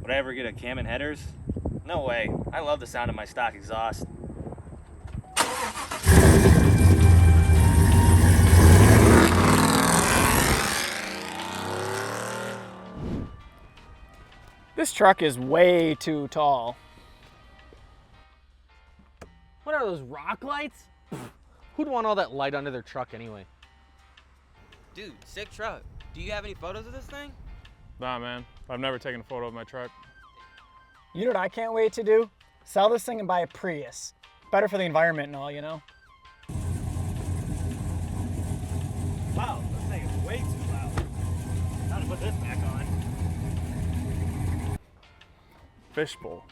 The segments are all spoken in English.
Would I ever get a cam and headers? No way. I love the sound of my stock exhaust. This truck is way too tall. What are those, rock lights? Who'd want all that light under their truck anyway? Dude, sick truck. Do you have any photos of this thing? Nah, man. I've never taken a photo of my truck. You know what I can't wait to do? Sell this thing and buy a Prius. Better for the environment and all, you know? Wow, this thing is way too loud. Time to put this back on. Fishbowl.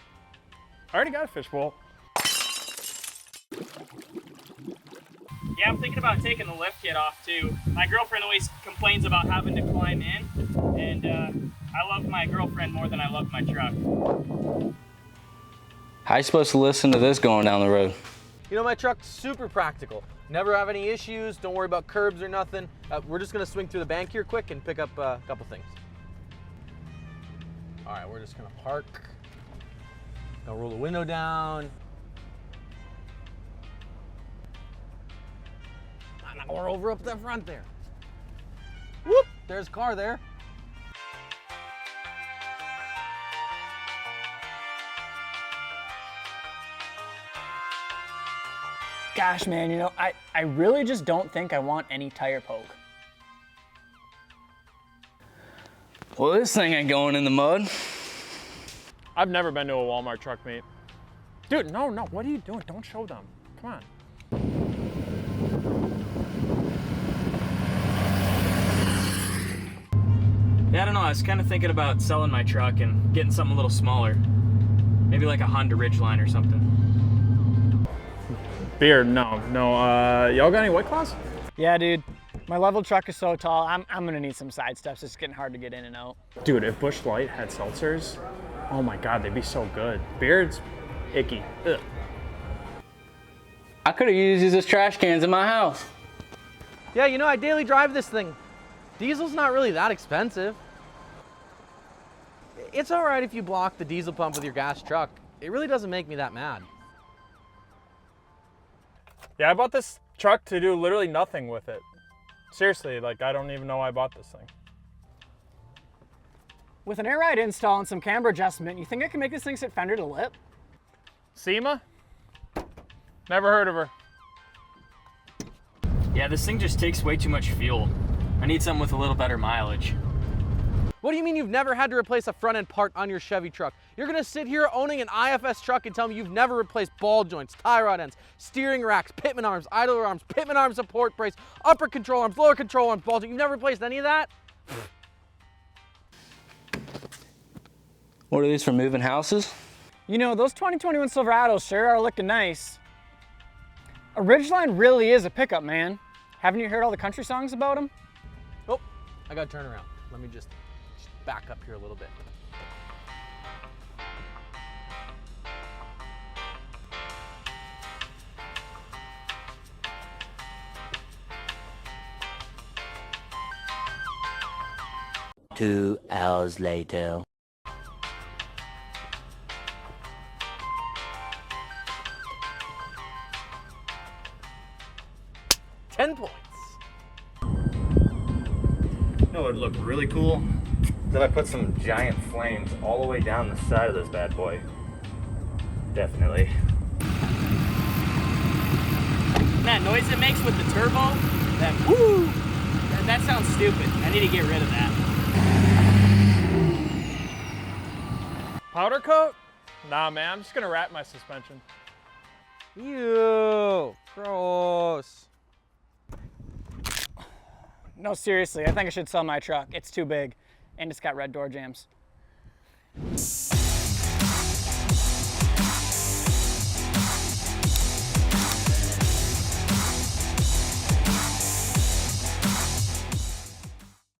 I already got a fishbowl. Yeah, I'm thinking about taking the lift kit off too. My girlfriend always complains about having to climb in, and I love my girlfriend more than I love my truck. How you supposed to listen to this going down the road? You know, my truck's super practical. Never have any issues, don't worry about curbs or nothing. We're just gonna swing through the bank here quick and pick up a couple things. All right, we're just gonna park. Gonna roll the window down. Or over up the front there. Whoop, there's a car there. Gosh, man, you know, I really just don't think I want any tire poke. Well, this thing ain't going in the mud. I've never been to a Walmart truck meet. Dude, no, what are you doing? Don't show them. Come on. Yeah, I don't know. I was kind of thinking about selling my truck and getting something a little smaller. Maybe like a Honda Ridgeline or something. Beer, no. Y'all got any White Claws? Yeah, dude. My level truck is so tall, I'm gonna need some side steps. It's getting hard to get in and out. Dude, if Busch Lite had seltzers, oh my God, they'd be so good. Beard's icky. Ugh. I could have used these as trash cans in my house. Yeah, you know, I daily drive this thing. Diesel's not really that expensive. It's all right if you block the diesel pump with your gas truck. It really doesn't make me that mad. Yeah, I bought this truck to do literally nothing with it. Seriously, like, I don't even know why I bought this thing. With an air ride install and some camber adjustment, you think I can make this thing sit fender to lip? SEMA? Never heard of her. Yeah, this thing just takes way too much fuel. I need something with a little better mileage. What do you mean you've never had to replace a front end part on your Chevy truck? You're gonna sit here owning an IFS truck and tell me you've never replaced ball joints, tie rod ends, steering racks, pitman arms, idler arms, pitman arm support brace, upper control arms, lower control arms, ball joint. You've never replaced any of that? What are these for moving houses? You know, those 2021 Silverados sure are looking nice. A Ridgeline really is a pickup, man. Haven't you heard all the country songs about them? Oh, I gotta turn around. Let me just back up here a little bit. Two hours later. $10 points. You know what would look really cool? Is if I put some giant flames all the way down the side of this bad boy. Definitely. That noise it makes with the turbo, that woo, that sounds stupid. I need to get rid of that. Powder coat? Nah, man, I'm just gonna wrap my suspension. Ew, gross. No, seriously, I think I should sell my truck. It's too big, and it's got red door jams.